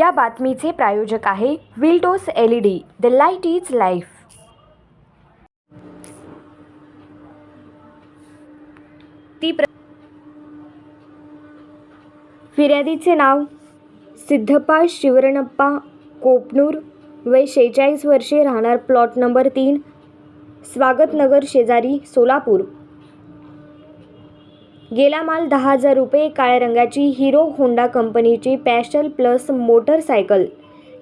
या बातमीचे प्रायोजक आहे Wiltos LED, the light is life. फिर्यादीचे नाव सिद्धप्पा शिवरणप्पा कोपनूर, वय 46 वर्षे, राहणार प्लॉट नंबर 3, स्वागत नगर शेजारी, सोलापूर। गेला माल 10,000 रुपये, काळ्या रंगाची हिरो होंडा कंपनीची पॅशन प्लस मोटरसायकल।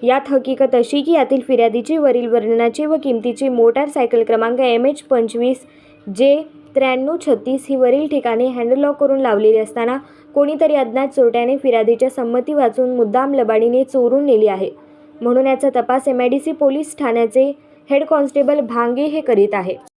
यात हकीकत अशी की यातील फिर्यादीची वरील वर्णनाची व किमतीची मोटारसायकल क्रमांक MH25J9336 ही वरील ठिकाणी हँडलॉक करून लावलेली असताना कोणीतरी अज्ञात चोरट्याने फिर्यादीच्या संमती वाचून मुद्दाम लबाडीने चोरून नेली आहे, म्हणून याचा तपास MIDC पोलीस ठाण्याचे हेड कॉन्स्टेबल भांगे हे करीत आहे।